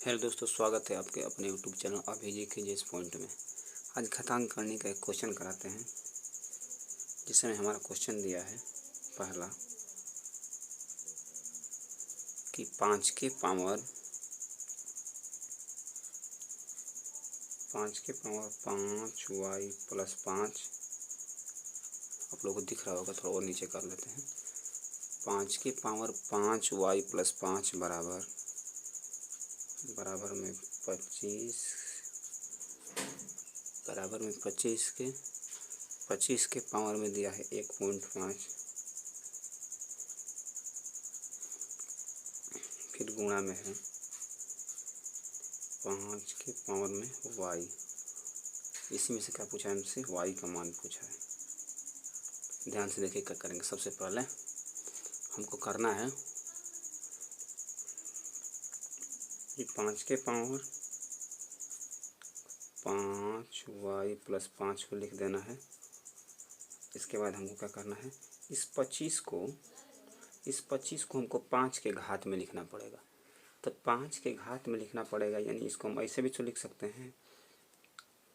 Hello दोस्तों, स्वागत है आपके अपने यूट्यूब चैनल अभिजीत के जिस पॉइंट में। आज घातांक करने का एक क्वेश्चन कराते हैं, जिसमें हमारा क्वेश्चन दिया है पहला कि 5 के पावर 5y प्लस 5। आप लोगों को दिख रहा होगा, थोड़ा और नीचे कर लेते हैं। 5 के पावर 5y प्लस 5 बराबर में 25 के पावर में दिया है 1.5, फिर गुणा में है 5 के पावर में y। इसी में से क्या पूछा है हमसे? y का मान पूछा है। ध्यान से देखिए क्या करेंगे। सबसे पहले हमको करना है कि 5 के पावर 5y प्लस 5 को लिख देना है। इसके बाद हमको क्या करना है, इस 25 को हमको 5 के घात में लिखना पड़ेगा। तो 5 के घात में लिखना पड़ेगा, यानी इसको हम ऐसे भी तो लिख सकते हैं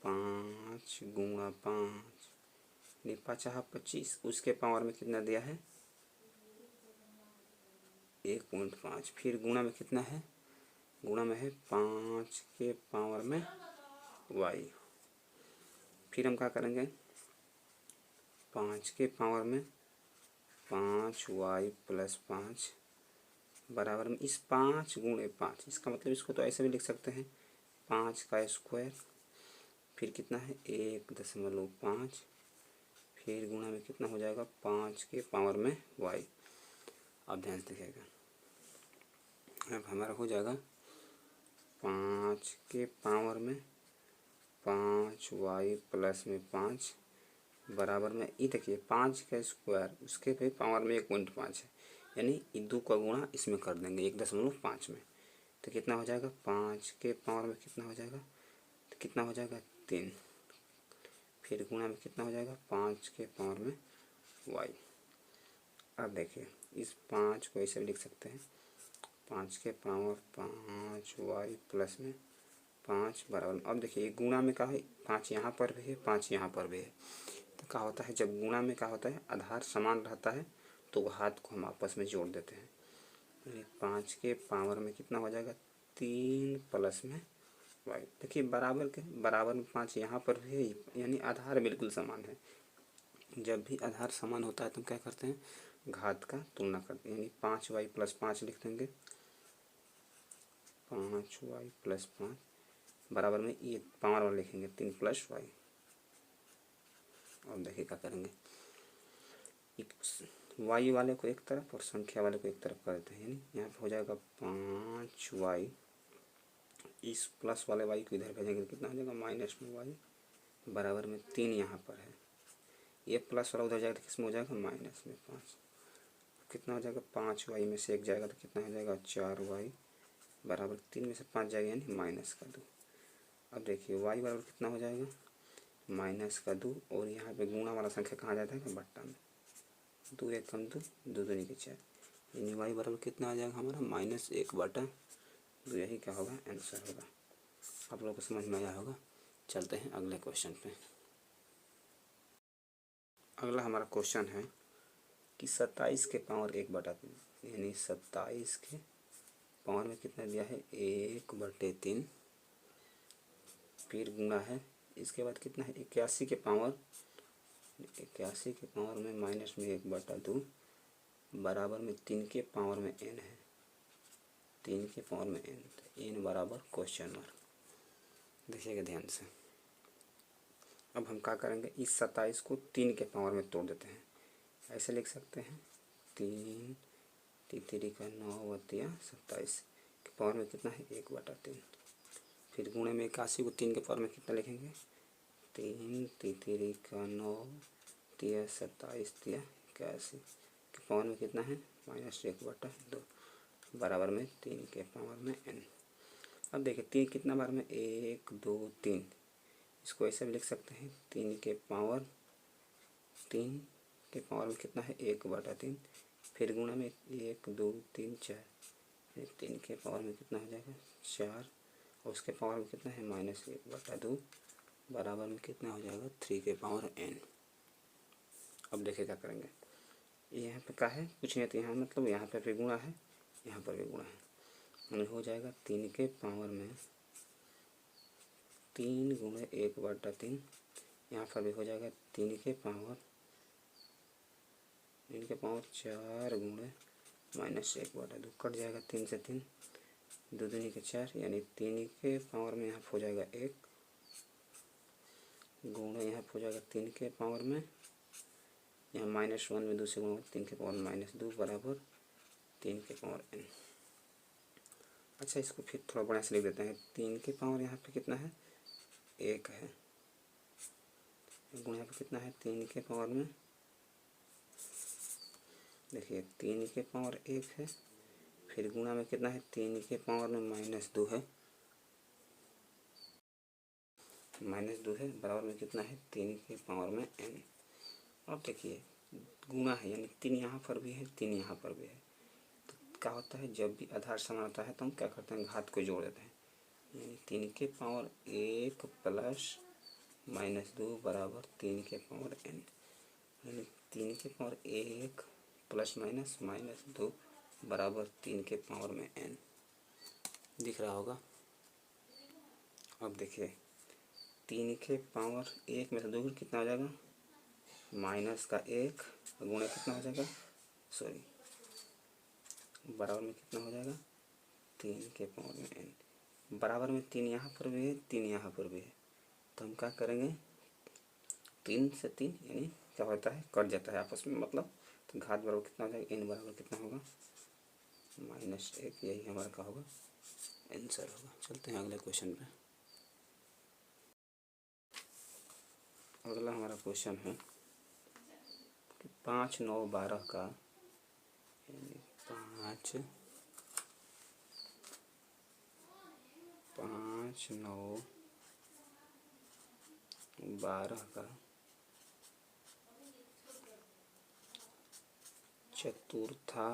5 गुणा 5 यानी 5×25। उसके पावर में कितना दिया है? 1.5। फिर गुणा में कितना है? गुणा में है 5 के पावर में y। फिर हम क्या करेंगे, 5 के पावर में 5y प्लस 5 बराबर में इस 5 गुणे 5। इसका मतलब इसको तो ऐसे भी लिख सकते हैं 5 का स्क्वायर। फिर कितना है 1.5। फिर गुणा में कितना हो जाएगा 5 के पावर में y। अब ध्यान से देखिएगा, अब हमारा हो जाएगा 5 के पावर में 5y प्लस में 5 बराबर में ये देखिए 5 का स्क्वायर उसके भी पावर में 1.5 है, यानी ये 2 का गुणा इसमें कर देंगे 1.5 में। तो कितना हो जाएगा 5 के पावर में कितना हो जाएगा, तो कितना हो जाएगा 3। फिर गुणा में कितना हो जाएगा 5 के पावर में y। अब देखिए इस 5 को ऐसे भी लिख सकते हैं 5 के पावर 5y प्लस में 5 बराबर। अब देखिए ये गुणा में क्या है, 5 यहाँ पर भी है 5 यहाँ पर भी है। तो क्या होता है, जब गुणा में क्या होता है आधार समान रहता है तो हाथ को हम आपस में जोड़ देते हैं। 5 के पावर में कितना हो जाएगा 3 प्लस में y। देखिए बराबर में 5 यहाँ पर भी है, यानी आधार बिल्कुल समान है। जब भी आधार समान होता है तो क्या करते हैं, घात का तुलना करते हैं, यानी 5y प्लस 5 लिख देंगे। 5y प्लस 5 बराबर में ये पावर वाला लिखेंगे 3 प्लस y। और देखिए क्या करेंगे, y वाले को एक तरफ और संख्या वाले को एक तरफ कर देते हैं, यानी यहाँ पे हो जाएगा 5y। इस प्लस वाले y को इधर भेजेंगे तो कितना हो जाएगा माइनस में y बराबर में 3 यहाँ पर है। ये प्लस वाला उधर जाएगा तो किस में हो जाएगा माइनस में 5। कितना हो जाएगा 5y में से 1 जाएगा तो कितना हो जाएगा 4y बराबर 3 में से 5 जाएगा यानी माइनस का 2। अब देखिए y बराबर कितना हो जाएगा माइनस का 2, और यहाँ पे गुणा वाला संख्या कहाँ जाता है बट्टा में। 2 1 कम 2 2 2 के 4, यानी y बराबर कितना आ जाएगा हमारा -1/2। यही क्या होगा आंसर होगा। आप लोगों को समझ में आया होगा। चलते हैं अगले क्वेश्चन पे। अगला हमारा क्वेश्चन है कि 27 के पावर 1/3, यानी 27 के पावर में कितना दिया है 1/3। फिर गुणा है, इसके बाद कितना है 81 के पावर में माइनस में 1/2 बराबर में 3 के पावर में n है। 3 के पावर में n, तो n बराबर क्वेश्चन मार्क। देखिएगा ध्यान से। अब हम क्या करेंगे, इस 27 को 3 के पावर में तोड़ देते हैं। ऐसे लिख सकते हैं 3 3 का 9 बतिया 27 के पावर में कितना है 1/3। फिर गुणे में 81 को 3 के पावर में कितना लिखेंगे 3 3 का 9 तिया 27 तिया 81 के पावर में कितना है -1/2 बराबर में 3 के पावर में n। अब देखिए 3 कितना बार में 1 2 3, इसको ऐसे भी लिख सकते हैं 3 के पावर में कितना है 1/3। फिर गुणा में 1 2 3 4 3 के पावर में कितना हो जाएगा 4 और उसके पावर में कितना है -1/2 बराबर में कितना हो जाएगा 3 के पावर n। अब देखिए क्या करेंगे, यहाँ पे क्या है कुछ नहीं, तो यहाँ मतलब यहाँ पे भी गुणा है, यहाँ पर भी गुणा है, यानी हो जाएगा 3 के पावर में 3 गुणे 1/3। यहाँ पर भी हो जाएगा 3 के पावर 4 गुणे -1/2, कट जाएगा 3 से 3, 2 दूनी के 4, यानी 3 के पावर में यहाँ हो जाएगा 1 गुणे यहाँ हो जाएगा 3 के पावर में, यहाँ -1 में 2 से गुणा 3 के पावर -2 बराबर 3 के पावर n। अच्छा इसको फिर थोड़ा बढ़िया से लिख देते हैं, 3 के पावर यहाँ पे कितना है 1 है, गुणा यहाँ पे कितना है 3 के पावर में, देखिए 3 के पावर 1 है, फिर गुणा में कितना है 3 के पावर में -2 है, -2 है बराबर में कितना है 3 के पावर में n। अब देखिए गुणा है यानी 3 यहाँ पर भी है 3 यहाँ पर भी है, तो क्या होता है जब भी आधार समान होता है तो हम क्या करते हैं घात को जोड़ देते हैं, यानी 3 के पावर 1 प्लस -2 बराबर 3 के पावर n, यानी 3 के पावर 1 प्लस -2 बराबर 3 के पावर में n। दिख रहा होगा। अब देखिए 3 के पावर 1 में से 2 कितना हो जाएगा माइनस का 1 गुणा कितना हो जाएगा बराबर में कितना हो जाएगा 3 के पावर में n, बराबर में 3 यहाँ पर भी है 3 यहाँ पर भी है, तो हम क्या करेंगे 3 से 3 यानी क्या होता है कट जाता है आपस में, मतलब तो घात बराबर कितना हो जाएगा n बराबर कितना होगा -1, यही हमारा क्या होगा आंसर होगा। चलते हैं अगले क्वेश्चन पे। अगला हमारा क्वेश्चन है कि 5, 9, 12 का यानी 5, 9, 12 का चतुर्था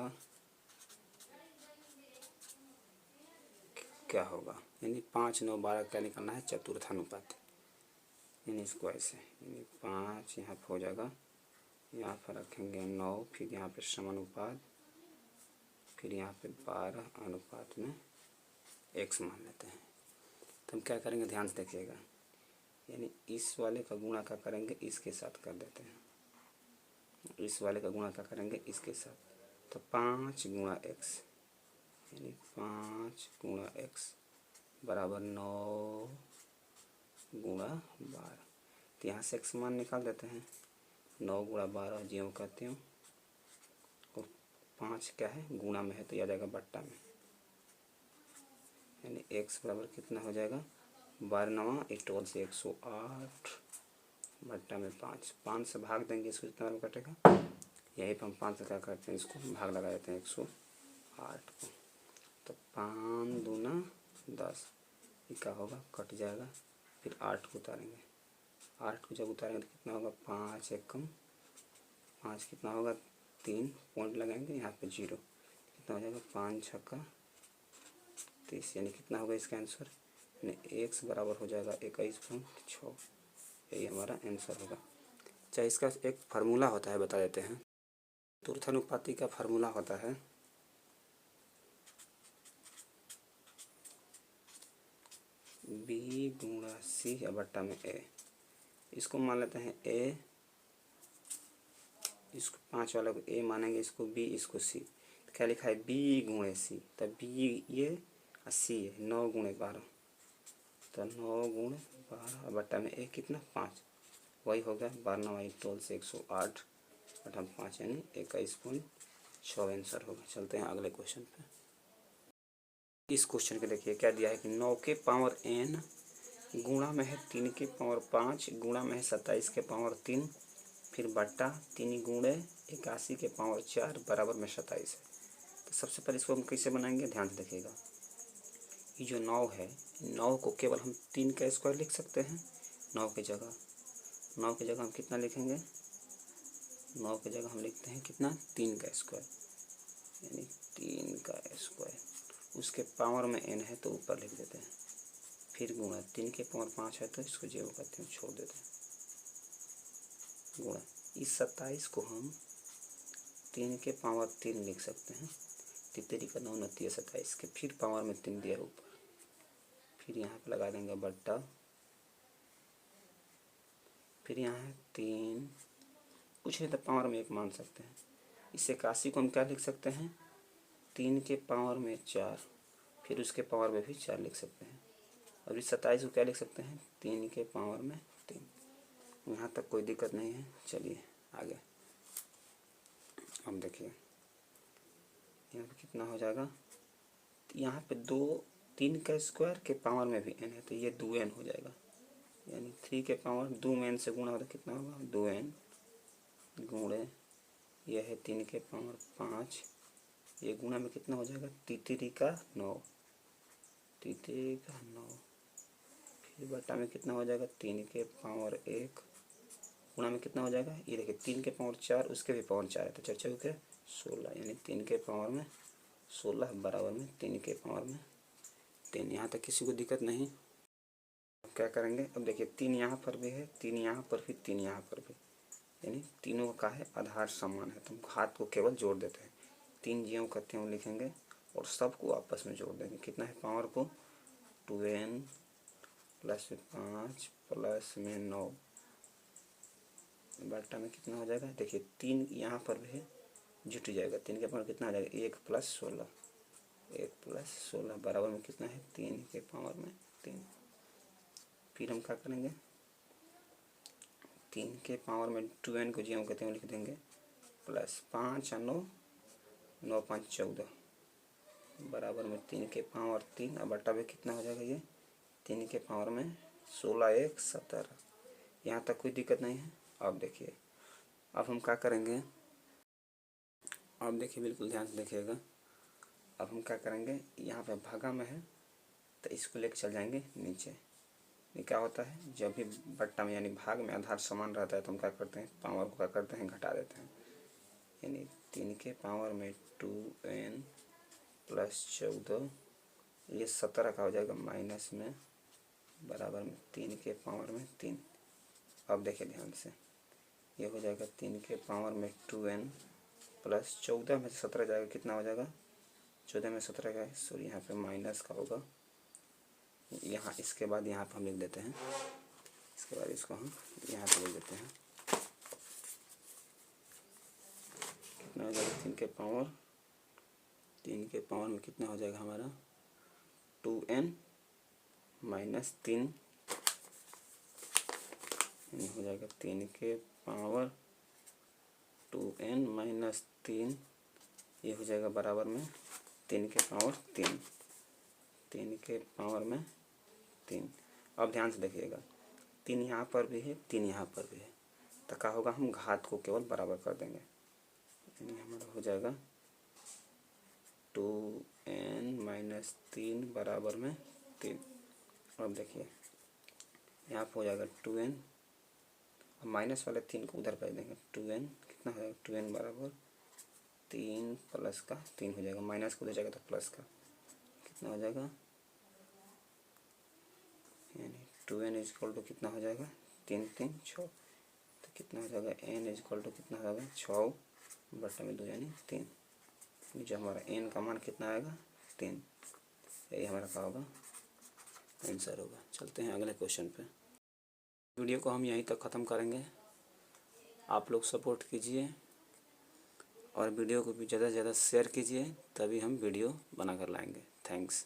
क्या होगा, यानी 5, 9, 12 क्या निकालना है चतुर्थानुपात, यानी इसको ऐसे, यानी 5 यहाँ पर हो जाएगा, यहाँ पर रखेंगे 9, फिर यहाँ पे समानुपात, फिर यहाँ पे 12 अनुपात में x मान लेते हैं। तो हम क्या करेंगे ध्यान से देखिएगा, यानी इस वाले का गुणा क्या करेंगे इसके साथ कर देते हैं, इस वाले का गुणा क्या करेंगे इसके साथ, तो 5 गुणा x यानी 5 गुणा x बराबर 9 गुणा 12, तो यहाँ से x मान निकाल देते हैं, 9 गुणा 12 ज्यों कहते हो, और 5 क्या है गुणा में है तो आ जाएगा बट्टा में, यानी x बराबर कितना हो जाएगा 12 1 टोल से 108 बट्टा में 5 से भाग देंगे इसको जितना में कटेगा, यही पर हम 5 से क्या करते हैं इसको भाग लगा देते हैं 108 को, तो 5 दूना 10, ये क्या होगा कट जाएगा, फिर 8 को उतारेंगे, 8 को जब उतारेंगे तो कितना होगा 5 एकम 5 कितना होगा 3 पॉइंट लगाएंगे यहाँ पे 0, कितना हो जाएगा 5 छक्का 30, यानी कितना होगा इसका आंसर, यानी x बराबर हो जाएगा 21.6, यही हमारा आंसर होगा। चाहे इसका एक फार्मूला होता है बता देते हैं, चतुर्थानुपाती का फार्मूला होता है b गुणा c या बट्टा में a, इसको मान लेते हैं a, इसको 5 वाला को a मानेंगे, इसको b इसको c, तो क्या लिखा है b गुणे c, तब b ये और c है 9 गुणे 12, तो 9 गुणे 12 बट्टा में a कितना 5, वही हो गया 12 1 टोल से 108 बटा 5 यानी 21.6 आंसर होगा। चलते हैं अगले क्वेश्चन पे। इस क्वेश्चन के देखिए क्या दिया है कि 9 के पावर n गुणा में है 3 के पावर 5 गुणा में है 27 के पावर 3 फिर बट्टा 3 गुणे 81 के पावर 4 बराबर में 27 है। तो सबसे पहले इसको हम कैसे बनाएंगे ध्यान से देखिएगा, ये जो 9 है 9 को केवल हम 3 का स्क्वायर लिख सकते हैं, 9 की जगह हम कितना लिखेंगे, 9 की जगह हम लिखते हैं कितना 3 का स्क्वायर, यानी 3 का स्क्वायर, उसके पावर में n है तो ऊपर लिख देते हैं, फिर गुणा 3 के पावर 5 है तो इसको 0 करते हैं, छोड़ देते हैं, गुणा इस 27 को हम 3 के पावर 3 लिख सकते हैं, 3 का 9 29 27 के फिर पावर में 3 दिया ऊपर, फिर यहाँ पे लगा देंगे बट्टा, फिर यहाँ है 3, कुछ नहीं तो पावर में 1 मान सकते हैं। इस 81 को हम क्या लिख सकते हैं, 3 के पावर में 4, फिर उसके पावर में भी 4 लिख सकते हैं। और इस 27 को क्या लिख सकते हैं, 3 के पावर में 3। यहाँ तक कोई दिक्कत नहीं है। चलिए आगे अब देखिए यहाँ पे कितना हो जाएगा, यहाँ पे 3 का स्क्वायर के पावर में भी n है तो ये 2n हो जाएगा, यानी 3 के पावर 2 में n से गुणा होता कितना होगा, 2n गुणे यह है 3 के पावर 5, ये गुणा में कितना हो जाएगा, 3 का 9, 3 का 9, फिर बटा में कितना हो जाएगा, 3 के पावर 1, गुणा में कितना हो जाएगा, ये देखिए 3 के पावर 4, उसके भी पावर 4 है तो 4 4 के 16, यानी 3 के पावर में 16 बराबर में 3 के पावर में 3। यहाँ तक किसी को दिक्कत नहीं। अब क्या करेंगे, अब देखिए 3 यहाँ पर भी है, 3 यहाँ पर भी, 3 यहाँ पर भी, यानी तीनों का है आधार समान है तो हम घात को केवल जोड़ देते हैं, 3 ज्यों का त्यों लिखेंगे और सबको आपस में जोड़ देंगे। कितना है पावर को, 2n प्लस 5 प्लस में 9 बटा में कितना हो जाएगा, देखिए 3 यहाँ पर भी है, जुट जाएगा, 3 के पावर कितना आ जाएगा, 1 प्लस 16, 1 प्लस 16 बराबर में कितना है, 3 के पावर में 3। फिर हम क्या करेंगे, 3 के पावर में 2n को ज्यों कहते हैं लिख देंगे, प्लस 5 और 9, 9 5 14 बराबर में 3 के पावर 3, अब बटा में कितना हो जाएगा, ये 3 के पावर में 16 1 17। यहाँ तक कोई दिक्कत नहीं है। अब देखिए अब हम क्या करेंगे, अब देखिए बिल्कुल ध्यान से देखिएगा, अब हम क्या करेंगे, यहाँ पे भागा में है तो इसको लेकर चल जाएंगे नीचे। ये क्या होता है, जब भी बट्टा में यानी भाग में आधार समान रहता है तो हम क्या करते हैं, पावर को क्या करते हैं, घटा देते हैं, यानी 3 के पावर में 2n प्लस 14, ये 17 का हो जाएगा माइनस में बराबर में 3 के पावर में 3। अब देखिए ध्यान से, ये हो जाएगा 3 के पावर में 2n प्लस 14 में 17 जाएगा, कितना हो जाएगा, 14 में 17 का, सॉरी यहाँ पे माइनस का होगा, यहाँ इसके बाद यहाँ पर हम लिख देते हैं, इसके बाद इसको हम यहाँ पे लिख देते हैं, कितना हो जाएगा, 3 के पावर में कितना हो जाएगा हमारा, 2n माइनस 3, हो जाएगा 3 के पावर 2n माइनस 3, ये हो जाएगा बराबर में 3 के पावर 3, 3 के पावर में 3। अब ध्यान से देखिएगा, 3 यहाँ पर भी है, 3 यहाँ पर भी है तो क्या होगा, हम घात को केवल बराबर कर देंगे, यानी हमारा हो जाएगा 2n माइनस 3 बराबर में 3। अब देखिए यहाँ पर हो जाएगा 2n, अब माइनस वाले 3 को उधर कर देंगे, 2n कितना हो जाएगा, 2n बराबर 3 प्लस का 3 हो जाएगा, माइनस को उधर जाएगा तो प्लस का कितना हो जाएगा, यानी 2n इजक्वल टू कितना हो जाएगा, 3 3 6, तो कितना हो जाएगा, n इजक्वल टू कितना हो जाएगा, 6 बटा में 2 यानी 3, जो हमारा n का मान कितना आएगा, 3। यही हमारा क्या होगा, आंसर होगा। चलते हैं अगले क्वेश्चन पे। वीडियो को हम यहीं तक ख़त्म करेंगे, आप लोग सपोर्ट कीजिए और वीडियो को भी ज़्यादा से ज़्यादा शेयर कीजिए, तभी हम वीडियो बना कर लाएंगे। थैंक्स।